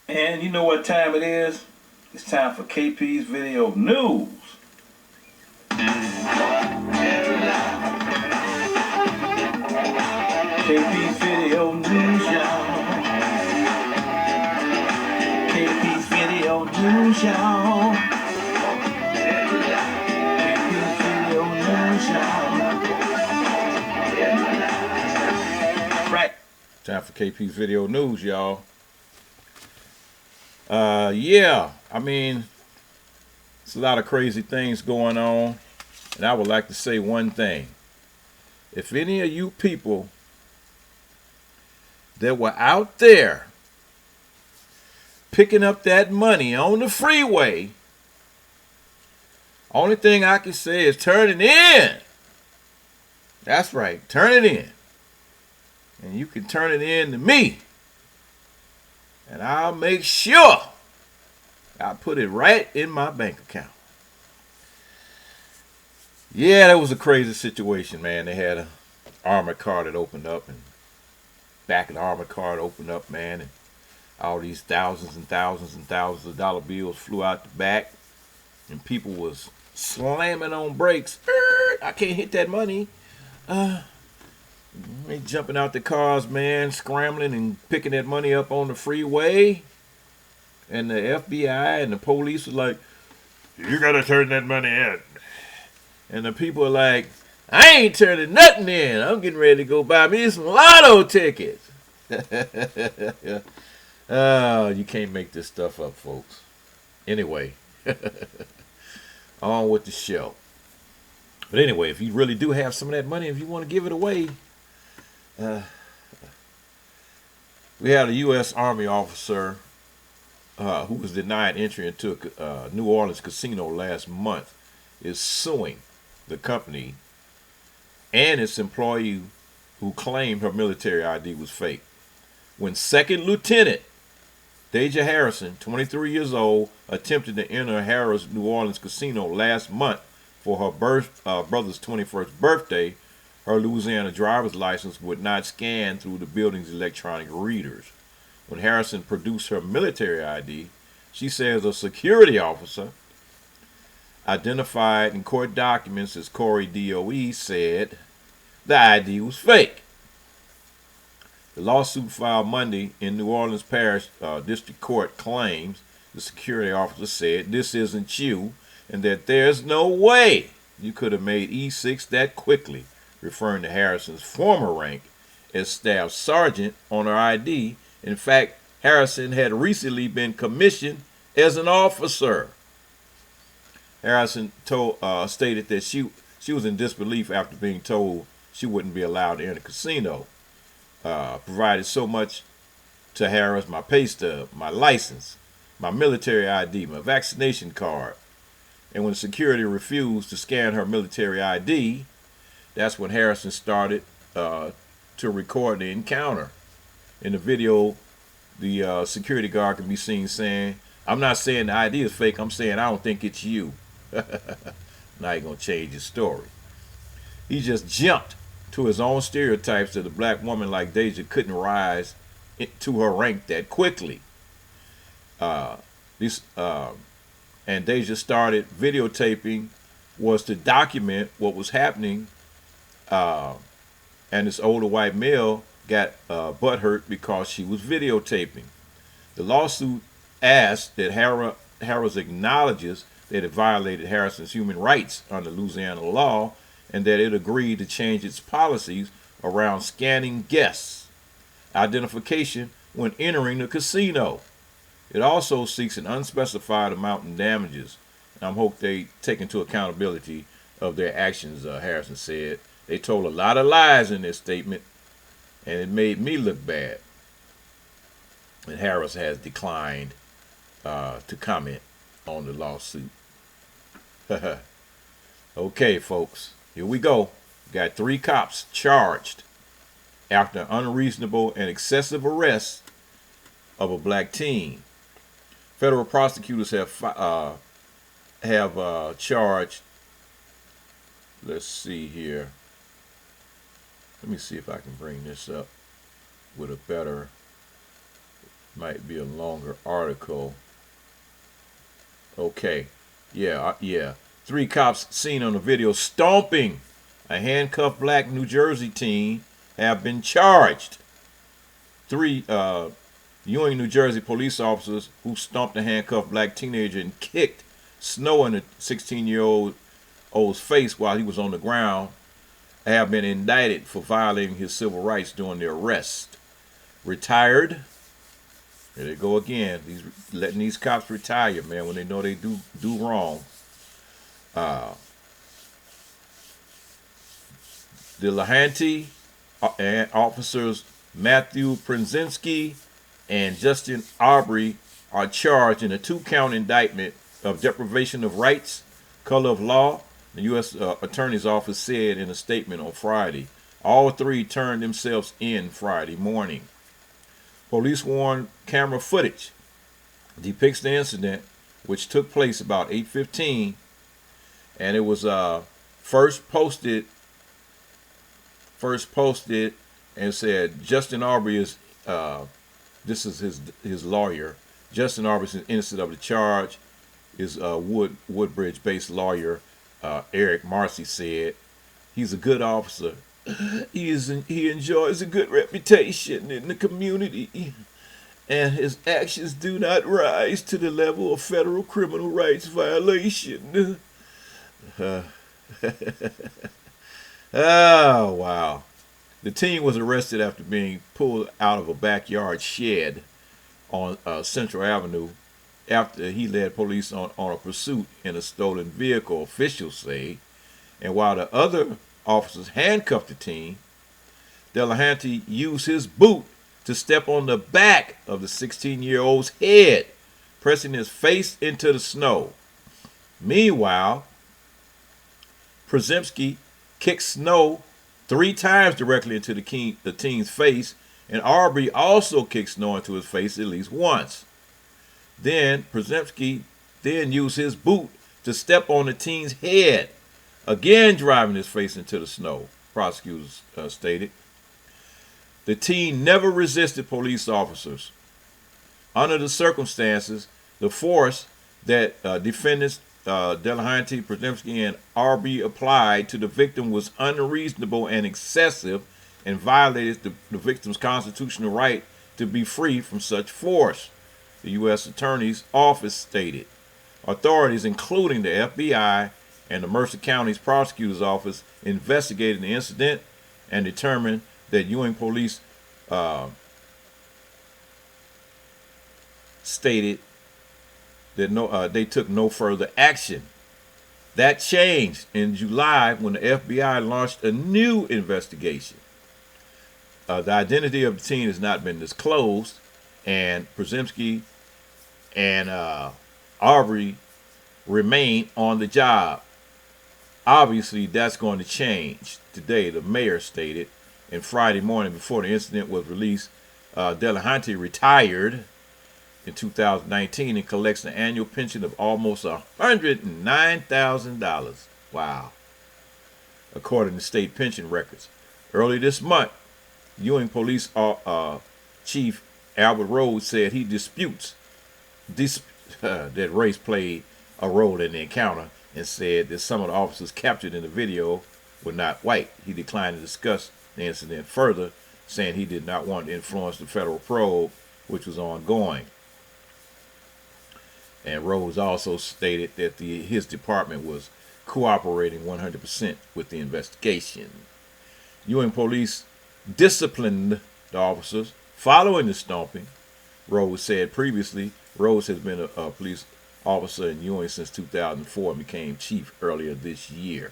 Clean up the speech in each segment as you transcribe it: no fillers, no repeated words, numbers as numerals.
And you know what time it is? It's time for KP's Video News. KP's Video News, y'all. KP's Video News, y'all. KP's Video News, y'all. Right. Time for KP's Video News, y'all. Yeah, I mean, it's a lot of crazy things going on. And I would like to say one thing. If any of you people that were out there picking up that money on the freeway, only thing I can say is turn it in. That's right, turn it in. And you can turn it in to me. And I'll make sure I put it right in my bank account. Yeah, that was a crazy situation, man. They had an armored car that opened up, and back of the armored car opened up, man, and all these thousands and thousands and thousands of dollar bills flew out the back, and people was slamming on brakes. I can't hit that money. They jumping out the cars, man, scrambling and picking that money up on the freeway. And the FBI and the police was like, "You gotta turn that money in." And the people are like, "I ain't turning nothing in. I'm getting ready to go buy me some lotto tickets." Oh, you can't make this stuff up, folks. Anyway, on with the show. But anyway, if you really do have some of that money, if you want to give it away, we had a U.S. Army officer who was denied entry into a New Orleans casino last month is suing the company and its employee who claimed her military ID was fake. When Second Lieutenant Deja Harrison, 23 years old, attempted to enter Harrah's New Orleans casino last month for her brother's 21st birthday, her Louisiana driver's license would not scan through the building's electronic readers. When Harrison produced her military ID, she says a security officer, identified in court documents as Corey DOE, said the ID was fake. The lawsuit filed Monday in New Orleans Parish District Court claims the security officer said this isn't you and that there's no way you could have made E6 that quickly, referring to Harrison's former rank as staff sergeant on her ID. In fact, Harrison had recently been commissioned as an officer. Harrison stated that she was in disbelief after being told she wouldn't be allowed to enter the casino. Provided so much to Harris: my pay stub, my license, my military ID, my vaccination card. And when security refused to scan her military ID, that's when Harrison started to record the encounter. In the video, the security guard can be seen saying, "I'm not saying the ID is fake, I'm saying I don't think it's you." Now he's going to change his story. He just jumped to his own stereotypes that a black woman like Deja couldn't rise to her rank that quickly. And Deja started videotaping was to document what was happening. And this older white male got butthurt because she was videotaping. The lawsuit asked that Harris acknowledges that it violated Harrison's human rights under Louisiana law and that it agreed to change its policies around scanning guests' identification when entering the casino. It also seeks an unspecified amount in damages. I hope they take into accountability of their actions, Harrison said. They told a lot of lies in their statement, and it made me look bad. And Harris has declined to comment on the lawsuit. Okay, folks, here we go. Got 3 cops charged after unreasonable and excessive arrest of a black teen. Federal prosecutors have charged. Let's see here. Let me see if I can bring this up with a better Might be a longer article. Okay. Yeah. 3 cops seen on the video stomping a handcuffed black New Jersey teen have been charged. 3 Ewing, New Jersey police officers who stomped a handcuffed black teenager and kicked snow in the 16-year-old's face while he was on the ground have been indicted for violating his civil rights during the arrest. Retired. There they go again. Letting these cops retire, man, when they know they do wrong. The Lahante and officers Matthew Przemski and Justin Aubrey are charged in a 2-count indictment of deprivation of rights, color of law, the U.S. Attorney's Office said in a statement on Friday. All 3 turned themselves in Friday morning. Police warned camera footage depicts the incident, which took place about 8:15, and it was first posted and said Justin Aubrey is this is his lawyer. Justin Aubrey is innocent of the charge. Is Woodbridge-based lawyer Eric Marcy said he's a good officer. He enjoys a good reputation in the community, and his actions do not rise to the level of federal criminal rights violation. Oh, wow. The teen was arrested after being pulled out of a backyard shed on Central Avenue after he led police on a pursuit in a stolen vehicle, officials say. And while the other officers handcuffed the teen, Delahunty used his boot to step on the back of the 16-year-old's head, pressing his face into the snow. Meanwhile, Przemski kicked snow 3 times directly into the teen's face, and Aubrey also kicked snow into his face at least once. Then Przemski used his boot to step on the teen's head, again driving his face into the snow, prosecutors stated. The teen never resisted police officers. Under the circumstances, the force that defendants Delahunty, Przemski, and Aubrey applied to the victim was unreasonable and excessive and violated the victim's constitutional right to be free from such force, the U.S. Attorney's Office stated. Authorities, including the FBI and the Mercer County's prosecutor's office, investigated the incident and determined that Ewing police stated that they took no further action. That changed in July when the FBI launched a new investigation. The identity of the teen has not been disclosed, and Przemski and Aubrey remain on the job. Obviously, that's going to change today, the mayor stated. And Friday morning, before the incident was released, Delahunty retired in 2019 and collects an annual pension of almost $109,000. Wow. According to state pension records. Early this month, Ewing Police Chief Albert Rhodes said he disputes that race played a role in the encounter and said that some of the officers captured in the video were not white. He declined to discuss the incident further, saying he did not want to influence the federal probe, which was ongoing. And Rhodes also stated that his department was cooperating 100% with the investigation. Ewing police disciplined the officers following the stomping. Rhodes said previously, Rhodes has been a police officer in Ewing since 2004 and became chief earlier this year.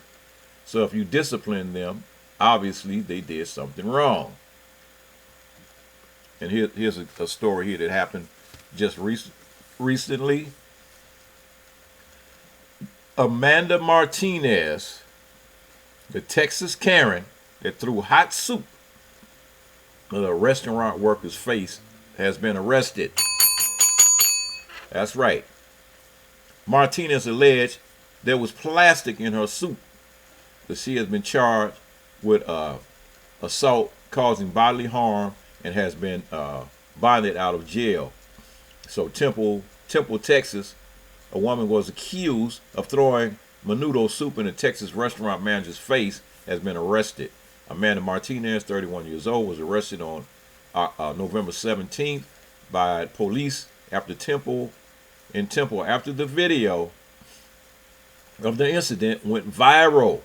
So if you discipline them, obviously they did something wrong. And here's a story here that happened just recently. Amanda Martinez, the Texas Karen that threw hot soup at a restaurant worker's face, has been arrested. That's right. Martinez alleged there was plastic in her soup, but she has been charged with assault causing bodily harm and has been bonded out of jail. So Temple, Texas, a woman was accused of throwing menudo soup in a Texas restaurant manager's face, has been arrested. Amanda Martinez, 31 years old, was arrested on November 17th by police after Temple after the video of the incident went viral.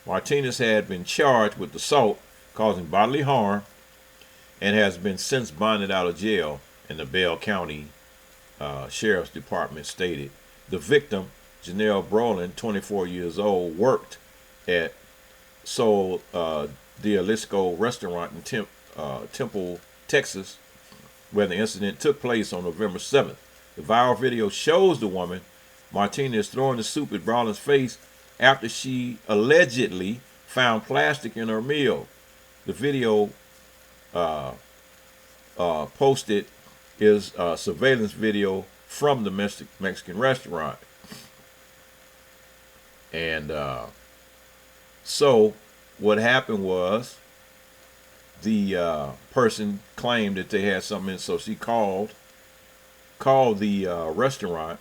Martinez had been charged with assault causing bodily harm and has been since bonded out of jail, and the Bell County Sheriff's Department stated. The victim, Janelle Brolin, 24 years old, worked at Sol Dialisco restaurant in Temple, Texas, where the incident took place on November 7th. The viral video shows the woman, Martinez, throwing the soup at Brolin's face after she allegedly found plastic in her meal. The video posted is a surveillance video from the Mexican restaurant. And so what happened was the person claimed that they had something in, so she called the restaurant,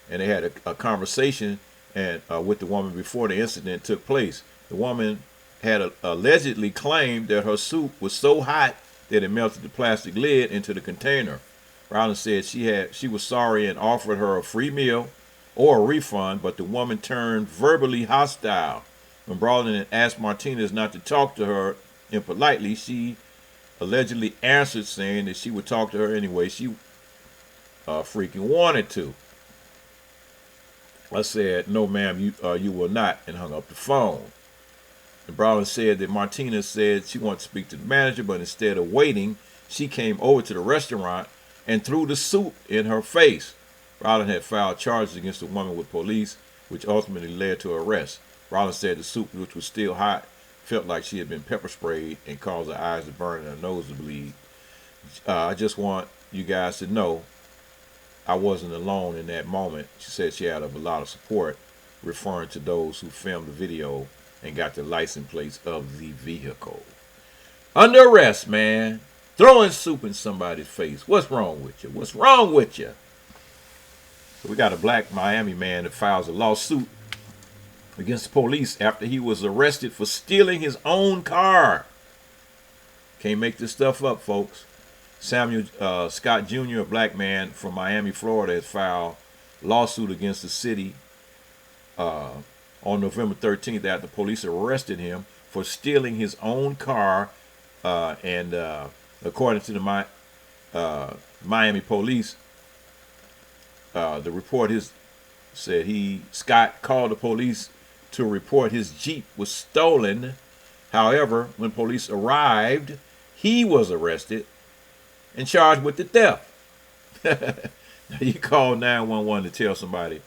and they had a conversation and with the woman before the incident took place. The woman had allegedly claimed that her soup was so hot that it melted the plastic lid into the container. Browning said she was sorry and offered her a free meal or a refund, but the woman turned verbally hostile. When Browning asked Martinez not to talk to her impolitely, she allegedly answered saying that she would talk to her anyway. She freaking wanted to. I said, "No, ma'am, you will not," and hung up the phone. And Browning said that Martinez said she wanted to speak to the manager, but instead of waiting, she came over to the restaurant and threw the soup in her face. Browning had filed charges against the woman with police, which ultimately led to her arrest. Browning said the soup, which was still hot, felt like she had been pepper sprayed and caused her eyes to burn and her nose to bleed. I just want you guys to know I wasn't alone in that moment. She said she had a lot of support, referring to those who filmed the video and got the license plates of the vehicle. Under arrest, man. Throwing soup in somebody's face. What's wrong with you? What's wrong with you? So we got a black Miami man that files a lawsuit against the police after he was arrested for stealing his own car. Can't make this stuff up, folks. Samuel Scott Jr., a black man from Miami, Florida, has filed a lawsuit against the city on November 13th after police arrested him for stealing his own car. And according to the Miami police, the report said Scott called the police to report his Jeep was stolen. However, when police arrived, he was arrested and charged with the theft. Now, you call 911 to tell somebody,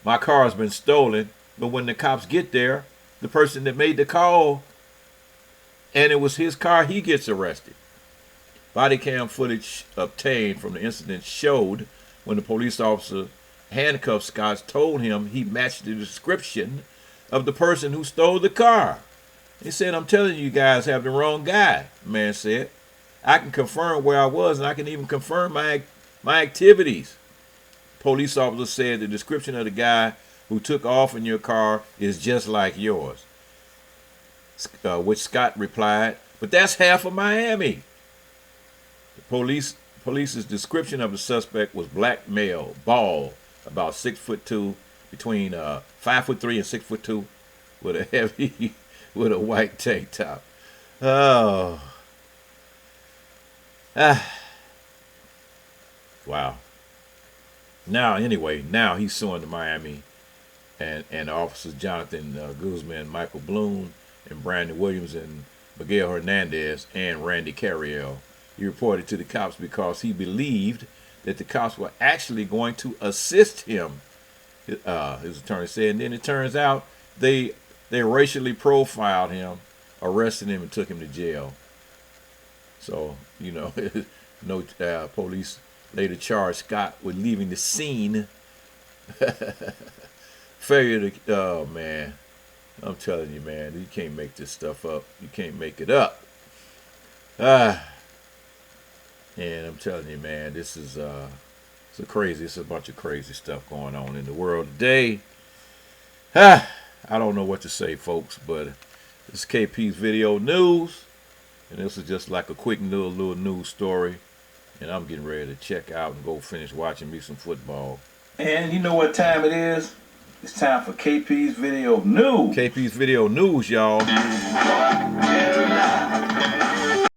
my car has been stolen, but when the cops get there, the person that made the call, and it was his car, he gets arrested. Body cam footage obtained from the incident showed when the police officer handcuffed Scott told him he matched the description of the person who stole the car. He said, "I'm telling you guys have the wrong guy," the man said. "I can confirm where I was, and I can even confirm my activities." Police officer said the description of the guy who took off in your car is just like yours. Which Scott replied, "But that's half of Miami." The police's description of the suspect was black male, bald, about 6'2", between 5'3" and 6'2", with a white tank top. Oh. Wow. Now he's suing the Miami and officers Jonathan Guzman, Michael Bloom, and Brandon Williams, and Miguel Hernandez, and Randy Carriel. He reported to the cops because he believed that the cops were actually going to assist him, his attorney said. And then it turns out they racially profiled him, arrested him, and took him to jail. So, no police later charged Scott with leaving the scene. Failure to, oh man, I'm telling you, man, you can't make this stuff up. You can't make it up. And I'm telling you, man, this is it's a bunch of crazy stuff going on in the world today. I don't know what to say, folks, but this is KP's Video News, and this is just like a quick little news story. And I'm getting ready to check out and go finish watching me some football. And you know what time it is? It's time for KP's Video News. KP's Video News, y'all.